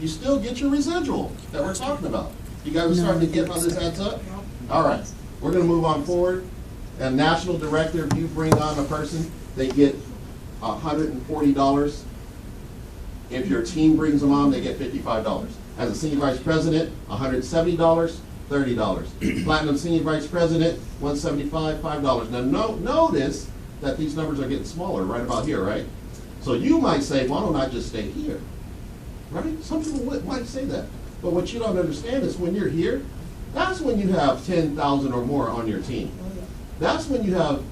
you still get your residual that we're talking about. You guys are starting to get how this adds up? All right, we're gonna move on forward. And national director, if you bring on a person, they get $140. If your team brings them on, they get $55. As a senior vice president, $170, $30. Platinum senior vice president, $175, $5. Now notice that these numbers are getting smaller right about here, right? So you might say, why don't I just stay here? Right? Some people might say that. But what you don't understand is when you're here, that's when you have 10,000 or more on your team. That's when you have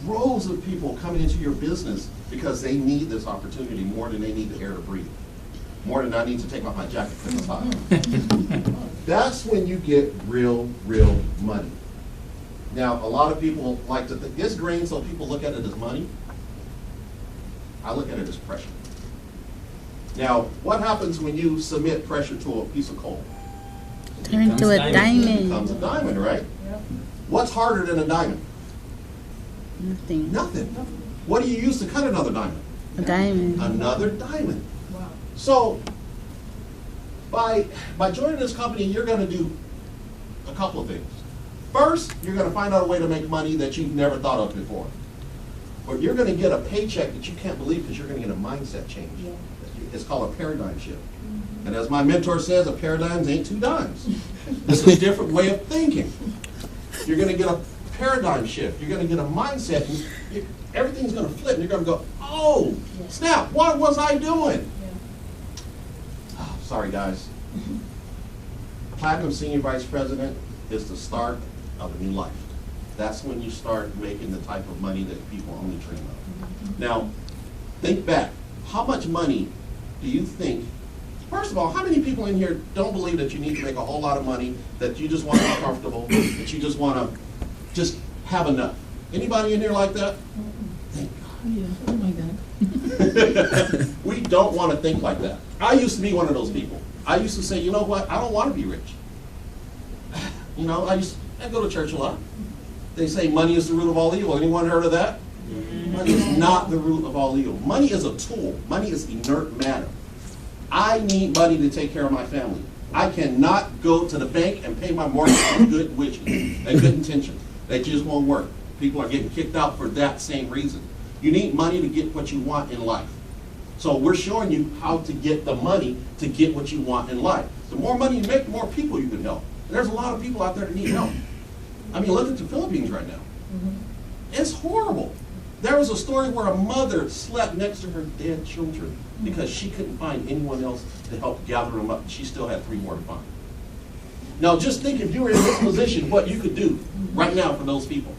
droves of people coming into your business because they need this opportunity more than they need the air to breathe. More than I need to take off my jacket because it's hot. That's when you get real money. Now, a lot of people like to think, this grain, so people look at it as money. I look at it as pressure. Now, what happens when you submit pressure to a piece of coal? Turn to a diamond. It becomes a diamond, right? Yep. What's harder than a diamond? Nothing. Nothing. What do you use to cut another diamond? A diamond. Another diamond. Wow. So, by joining this company, you're going to do a couple of things. First, you're going to find out a way to make money that you've never thought of before. Or you're going to get a paycheck that you can't believe because you're going to get a mindset change. Yeah. It's called a paradigm shift. And as my mentor says, a paradigm ain't two dimes. This is a different way of thinking. You're going to get a paradigm shift. You're going to get a mindset. And everything's going to flip. And you're going to go, oh, snap, what was I doing? Oh, sorry, guys. Platinum Senior Vice President is the start of a new life. That's when you start making the type of money that people only dream of. Now, think back. How much money do you think, first of all, how many people in here don't believe that you need to make a whole lot of money, that you just want to be comfortable, that you just want to just have enough? Anybody in here like that? Thank God. Yeah. Oh my God. We don't want to think like that. I used to be one of those people. I used to say, you know what, I don't want to be rich. You know, I go to church a lot. They say money is the root of all evil. Anyone heard of that? Money is not the root of all evil. Money is a tool. Money is inert matter. I need money to take care of my family. I cannot go to the bank and pay my mortgage with good wishes and good intentions. That just won't work. People are getting kicked out for that same reason. You need money to get what you want in life. So we're showing you how to get the money to get what you want in life. The more money you make, the more people you can help. And there's a lot of people out there that need help. I mean, look at the Philippines right now. It's horrible. There was a story where a mother slept next to her dead children because she couldn't find anyone else to help gather them up. She still had 3 more to find. Now, just think if you were in this position, what you could do right now for those people.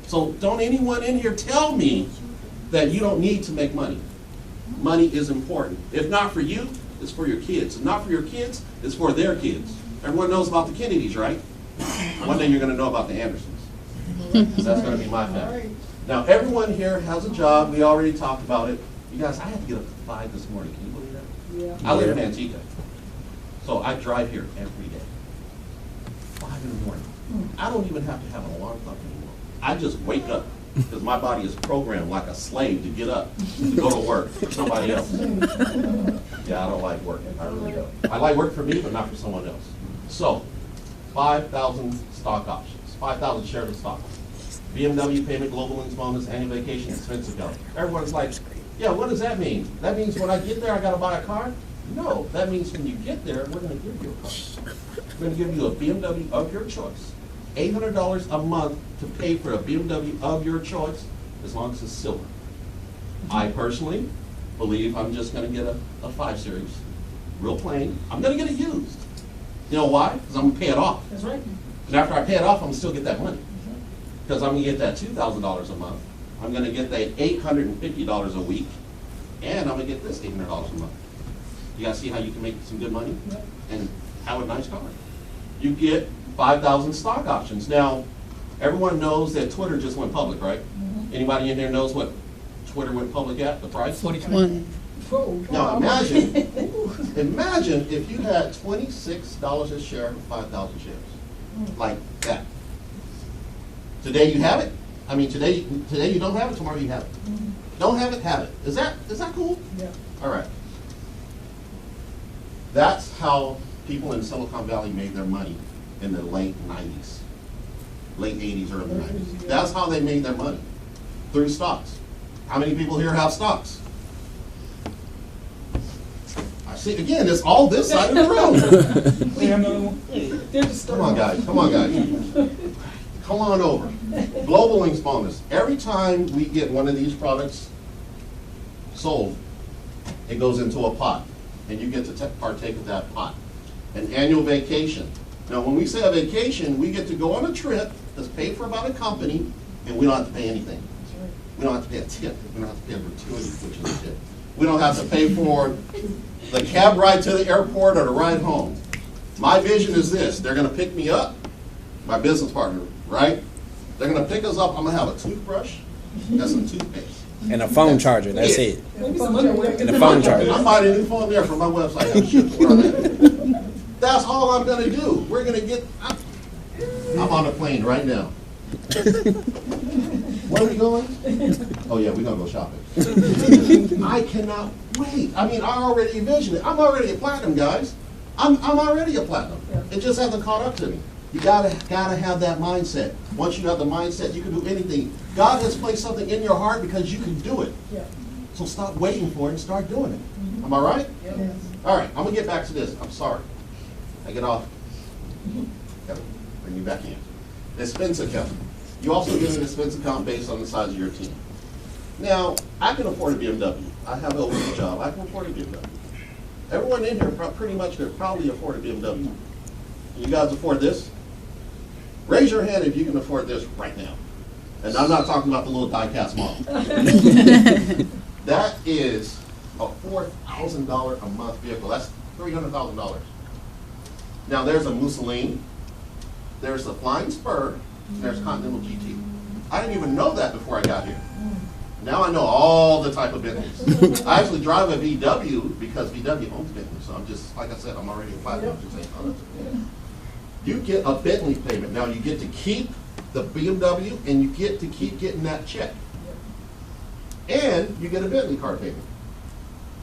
So don't anyone in here tell me that you don't need to make money. Money is important. If not for you, it's for your kids. If not for your kids, it's for their kids. Everyone knows about the Kennedys, right? One day you're going to know about the Andersons. That's going to be my family. Now, everyone here has a job. We already talked about it. You guys, I had to get up at 5 this morning. Can you believe that? Yeah. I live in Antigua. So I drive here every day. 5 in the morning. I don't even have to have an alarm clock anymore. I just wake up because my body is programmed like a slave to get up, to go to work for somebody else. Yeah, I don't like working. I really don't. I like work for me, but not for someone else. So, 5,000 stock options, 5,000 shares of stock. BMW payment, global links bonus, annual vacation, expense account. Everyone's like, yeah, what does that mean? That means when I get there, I got to buy a car? No, that means when you get there, we're going to give you a car. We're going to give you a BMW of your choice. $800 a month to pay for a BMW of your choice, as long as it's silver. I personally believe I'm just going to get a 5 Series, real plain. I'm going to get it used. You know why? Because I'm going to pay it off. That's right. And after I pay it off, I'm going to still get that money. Because I'm going to get that $2,000 a month. I'm going to get that $850 a week. And I'm going to get this $800 a month. You guys see how you can make some good money and have a nice car? You get 5,000 stock options. Now, everyone knows that Twitter just went public, right? Anybody in here knows what Twitter went public at, the price? 41. Now imagine if you had $26 a share for 5,000 shares, like that. Today you have it. I mean, today you don't have it. Tomorrow you have it. Don't have it, have it. Is that cool? Yeah. All right. That's how people in Silicon Valley made their money in the late 90s, late 80s, early 90s. That's how they made their money, through stocks. How many people here have stocks? I see, again, it's all this side of the room. We have another one. They're just Come on, guys, come on, guys. Come on over. Global Links bonus. Every time we get one of these products sold, it goes into a pot, and you get to partake of that pot. An annual vacation. Now, when we say a vacation, we get to go on a trip that's paid for by the company, and we don't have to pay anything. We don't have to pay a tip. We don't have to pay a gratuity, which is a tip. We don't have to pay for the cab ride to the airport or the ride home. My vision is this. They're going to pick me up, my business partner, right? They're going to pick us up. I'm going to have a toothbrush and some toothpaste. And a phone charger, that's Yeah. it. Maybe some underwear. And a phone charger. I'm buying a new phone there from my website. Have a shit where I'm at. That's all I'm going to do. We're going to get. I'm on a plane right now. Where are we going? Oh yeah, we're going to go shopping. I cannot wait. I mean, I already envision it. I'm already a platinum, guys. I'm already a platinum. It just hasn't caught up to me. You gotta have that mindset. Once you have the mindset, you can do anything. God has placed something in your heart because you can do it. Yeah. So stop waiting for it and start doing it. Am I right? Yes. All right, I'm gonna get back to this. I'm sorry. I get off. Gotta bring you back in. Expense account. You also get an expense account based on the size of your team. Now, I can afford a BMW. I have a weak job. I can afford a BMW. Everyone in here pretty much could probably afford a BMW. You guys afford this? Raise your hand if you can afford this right now. And I'm not talking about the little die-cast model. That is a $4,000 a month vehicle. That's $300,000. Now there's a Mussolini, there's the Flying Spur, there's Continental GT. I didn't even know that before I got here. Now I know all the type of Bentleys. I actually drive a VW because VW owns Bentley. So I'm just, like I said, I'm already a platinum. You get a Bentley payment. Now you get to keep the BMW and you get to keep getting that check. And you get a Bentley car payment.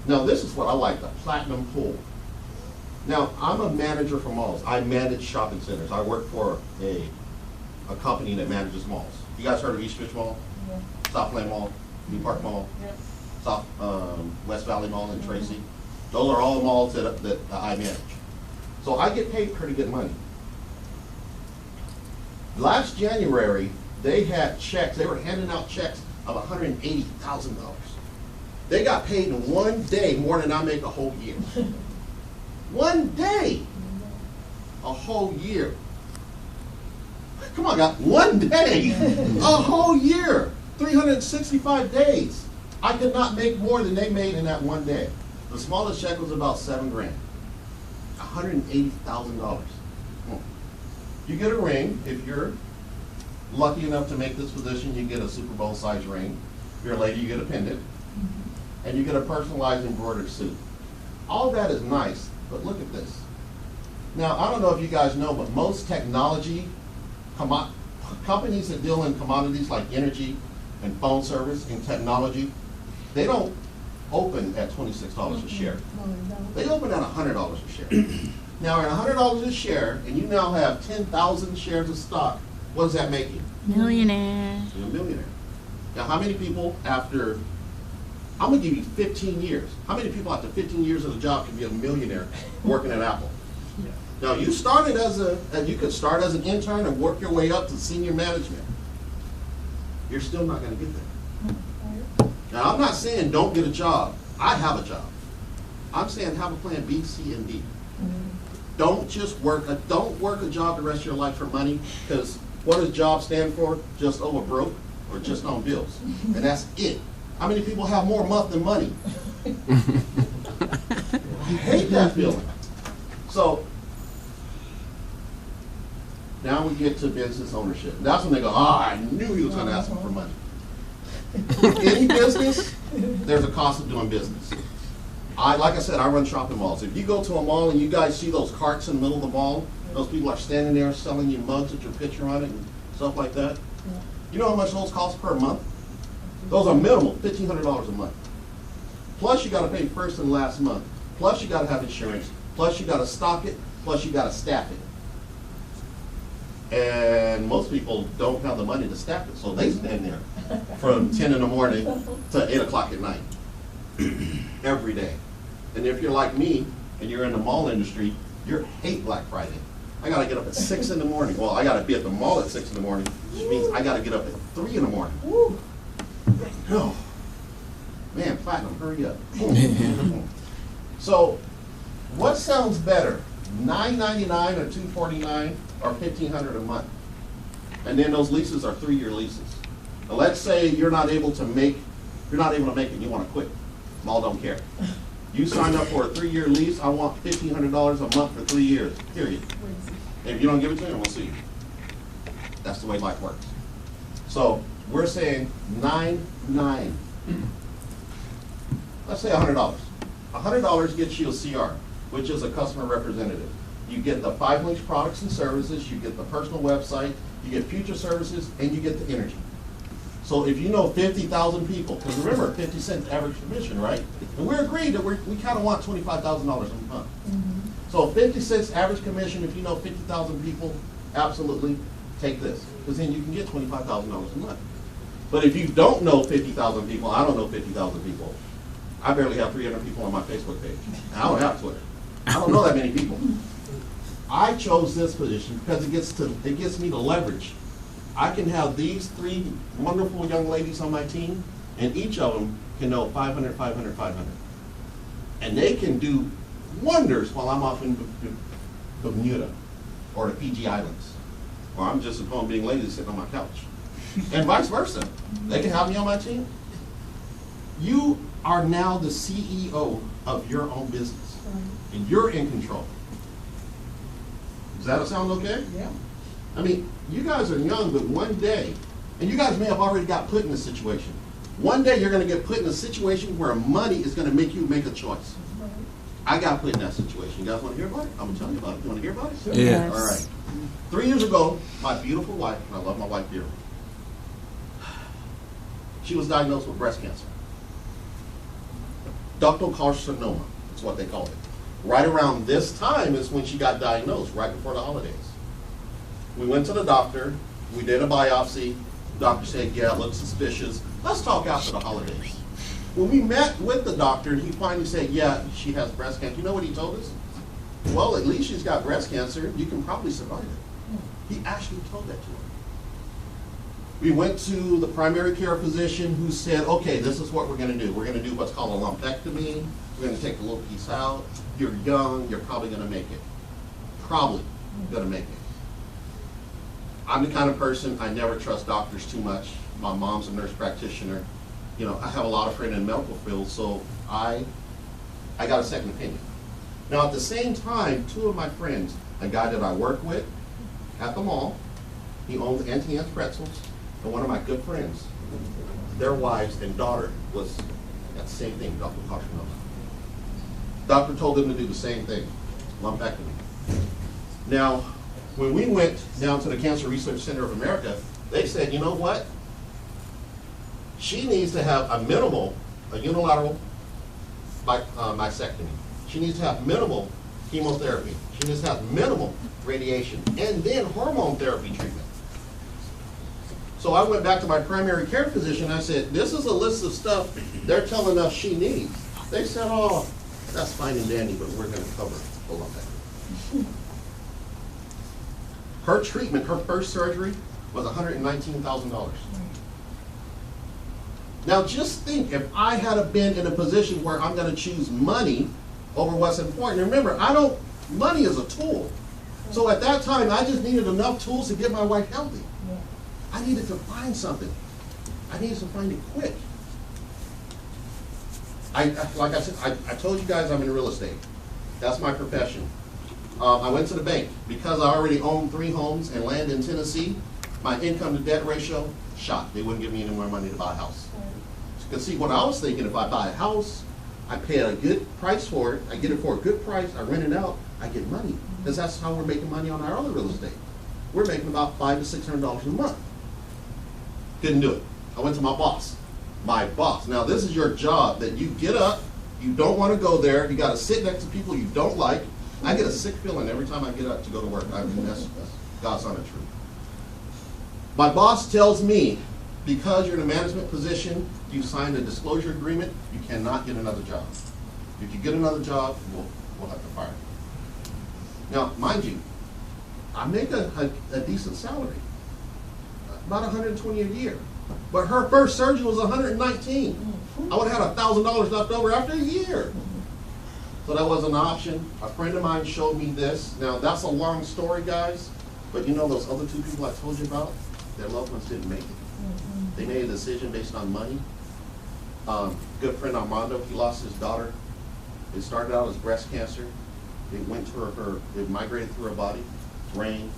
Now this is what I like, the platinum pool. Now I'm a manager for malls. I manage shopping centers. I work for a company that manages malls. You guys heard of Eastridge Mall? Yeah. Southland Mall, New Park Mall, Yeah. South West Valley Mall in Tracy. Those are all the malls that I manage. So I get paid pretty good money. Last January, they had checks. They were handing out checks of $180,000. They got paid in one day more than I make a whole year. One day, a whole year. Come on, guys, one day, a whole year, 365 days. I could not make more than they made in that one day. The smallest check was about $7,000, $180,000. You get a ring. If you're lucky enough to make this position, you get a Super Bowl size ring. If you're a lady, you get a pendant. And you get a personalized embroidered suit. All that is nice, but look at this. Now, I don't know if you guys know, but most technology companies that deal in commodities like energy and phone service and technology, they don't open at $26 a share. They open at $100 a share. Now, at $100 a share, and you now have 10,000 shares of stock, what does that make you? Millionaire. You're a millionaire. Now, how many people after, I'm going to give you 15 years. How many people after 15 years of the job can be a millionaire working at Apple? Now, you started you could start as an intern and work your way up to senior management. You're still not going to get there. Now, I'm not saying don't get a job. I have a job. I'm saying have a plan B, C, and D. Don't just work a job the rest of your life for money, because what does job stand for? Just over broke or just on bills. And that's it. How many people have more month than money? I hate that feeling. So now we get to business ownership. That's when they go, I knew he was going to ask me for money. Any business, there's a cost of doing business. Like I said, I run shopping malls. If you go to a mall and you guys see those carts in the middle of the mall, those people are standing there selling you mugs with your picture on it and stuff like that. You know how much those cost per month? Those are minimal, $1,500 a month. Plus you got to pay first and last month. Plus you got to have insurance. plus you gotta stock it, plus you gotta staff it. And most people don't have the money to staff it, so they stand there from 10 in the morning to 8 o'clock at night, every day. And if you're like me, and you're in the mall industry, you hate Black Friday. I gotta get up at 6 in the morning. Well, I gotta be at the mall at 6 in the morning, which means I gotta get up at 3 in the morning. No. Man, Platinum, hurry up. So, what sounds better? $9.99 or $249 or $1,500 a month? And then those leases are 3-year leases. Now let's say you're not able to make it and you wanna quit. Mall don't care. You sign up for a 3-year lease, I want $1,500 a month for 3 years, period. And if you don't give it to me, I won't see you. That's the way life works. So we're saying $9.9. Let's say $100. $100 gets you a CR, which is a customer representative. You get the 5 Links products and services, you get the personal website, you get future services, and you get the energy. So if you know 50,000 people, because remember, 50 cents average commission, right? And we agreed that we kind of want $25,000 a month. So 50 cents average commission, if you know 50,000 people, absolutely take this, because then you can get $25,000 a month. But if you don't know 50,000 people, I don't know 50,000 people. I barely have 300 people on my Facebook page. I don't have Twitter. I don't know that many people. I chose this position because it gets me to leverage. I can have these 3 wonderful young ladies on my team, and each of them can know 500, 500, 500. And they can do wonders while I'm off in Bermuda or the Fiji Islands. Or I'm just at home being lazy sitting on my couch. And vice versa. They can have me on my team. You are now the CEO of your own business. And you're in control. Does that sound okay? Yeah. I mean, you guys are young, but one day, and you guys may have already got put in this situation. One day you're going to get put in a situation where money is going to make you make a choice. I got put in that situation. You guys want to hear about it? I'm going to tell you about it. You want to hear about it? Yes. All right. 3 years ago, my beautiful wife, and I love my wife dearly, she was diagnosed with breast cancer. Ductal carcinoma, that's what they call it. Right around this time is when she got diagnosed, right before the holidays. We went to the doctor, we did a biopsy, the doctor said, yeah, it looks suspicious. Let's talk after the holidays. When we met with the doctor, he finally said, yeah, she has breast cancer. You know what he told us? Well, at least she's got breast cancer, you can probably survive it. He actually told that to her. We went to the primary care physician who said, okay, this is what we're gonna do. We're gonna do what's called a lumpectomy. We're gonna take a little piece out. You're young, you're probably gonna make it. Probably gonna make it. I'm the kind of person, I never trust doctors too much. My mom's a nurse practitioner. You know, I have a lot of friends in the medical field, so I got a second opinion. Now at the same time, 2 of my friends, a guy that I work with at the mall, he owns Auntie Anne's Pretzels, and one of my good friends, their wives and daughter was got the same thing, ductal carcinoma. Doctor told them to do the same thing, lumpectomy. Now, when we went down to the Cancer Research Center of America, they said, you know what? She needs to have a unilateral mastectomy. She needs to have minimal chemotherapy. She needs to have minimal radiation, and then hormone therapy treatment. So I went back to my primary care physician and I said, this is a list of stuff they're telling us she needs. They said, oh, that's fine and dandy, but we're going to cover the lumpectomy. Her treatment, her first surgery, was $119,000. Now just think, if I had been in a position where I'm going to choose money over what's important. Remember, money is a tool. So at that time, I just needed enough tools to get my wife healthy. I needed to find something. I needed to find it quick. Like I said, I told you guys I'm in real estate. That's my profession. I went to the bank. Because I already own 3 homes and land in Tennessee, my income to debt ratio, shot. They wouldn't give me any more money to buy a house. So you can see what I was thinking, if I buy a house, I pay a good price for it, I get it for a good price, I rent it out, I get money. Because that's how we're making money on our other real estate. We're making about $500 to $600 a month. Didn't do it. I went to my boss. My boss. Now this is your job, that you get up, you don't want to go there, you got to sit next to people you don't like, I get a sick feeling every time I get up to go to work. I mean, that's God's honest truth. My boss tells me, because you're in a management position, you signed a disclosure agreement, you cannot get another job. If you get another job, we'll have to fire you. Now, mind you, I make a decent salary, about 120 a year. But her first surgery was 119. I would have had $1,000 left over after a year. So that wasn't an option. A friend of mine showed me this. Now, that's a long story, guys. But you know those other two people I told you about? Their loved ones didn't make it. They made a decision based on money. Good friend Armando, he lost his daughter. It started out as breast cancer. It went to it migrated through her body, brain,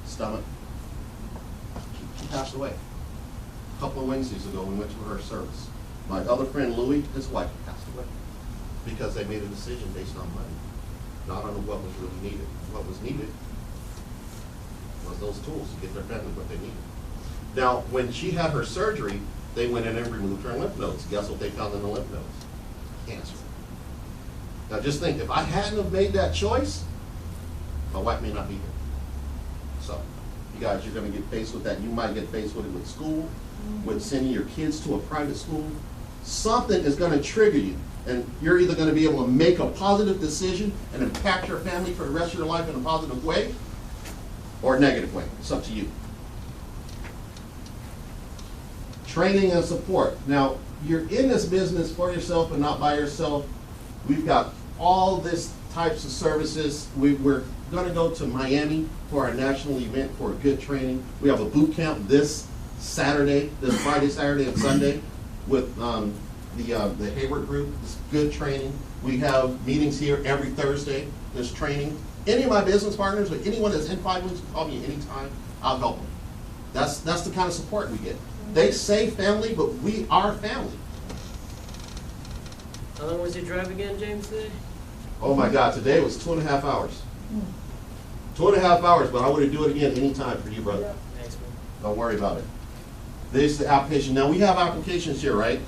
stomach. She passed away. A couple of Wednesdays ago, we went to her service. My other friend Louis, his wife passed away because they made a decision based on money, not on what was really needed. What was needed was those tools to get their family what they needed. Now, when she had her surgery, they went in and removed her lymph nodes. Guess what they found in the lymph nodes? Cancer. Now, just think, if I hadn't have made that choice, my wife may not be here. So, you guys, you're going to get faced with that. You might get faced with it with school, with sending your kids to a private school. Something is going to trigger you, and you're either going to be able to make a positive decision and impact your family for the rest of your life in a positive way, or a negative way. It's up to you. Training and support. Now, you're in this business for yourself and not by yourself. We've got all this types of services. We're going to go to Miami for our national event for a good training. We have a boot camp this Saturday, this Friday, Saturday, and Sunday with the Hayward group. It's good training. We have meetings here every Thursday. There's training. Any of my business partners or anyone that's in 5 weeks, call me anytime. I'll help them. That's the kind of support we get. They say family, but we are family. How long was your drive again, James, today? Oh my God, today was 2.5 hours. 2.5 hours, but I would do it again anytime for you, brother. Thanks, man. Don't worry about it. This is the application. Now, we have applications here, right?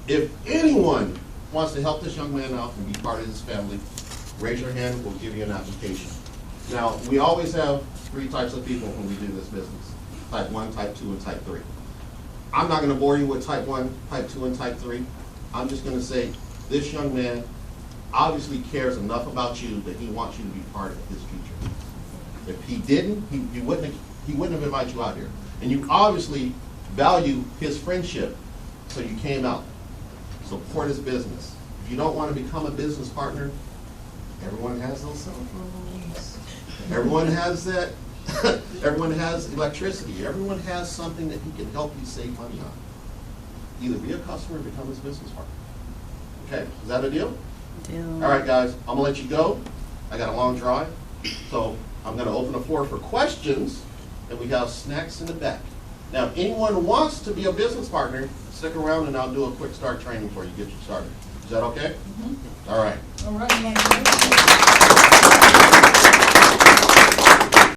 If anyone wants to help this young man out and be part of his family, raise your hand, we'll give you an application. Now, we always have 3 types of people when we do this business. Type 1, Type 2, and Type 3. I'm not going to bore you with Type 1, Type 2, and Type 3. I'm just going to say this young man obviously cares enough about you that he wants you to be part of his future. If he didn't, he wouldn't have invited you out here. And you obviously value his friendship, so you came out. Support his business. If you don't want to become a business partner, everyone has those cell phones. Everyone has that. Everyone has electricity. Everyone has something that he can help you save money on. Either be a customer or become his business partner. Okay, is that a deal? Deal. All right, guys, I'm going to let you go. I got a long drive. So I'm going to open the floor for questions, and we have snacks in the back. Now, if anyone wants to be a business partner, stick around and I'll do a quick start training for you, get you started. Is that okay? All right. All right.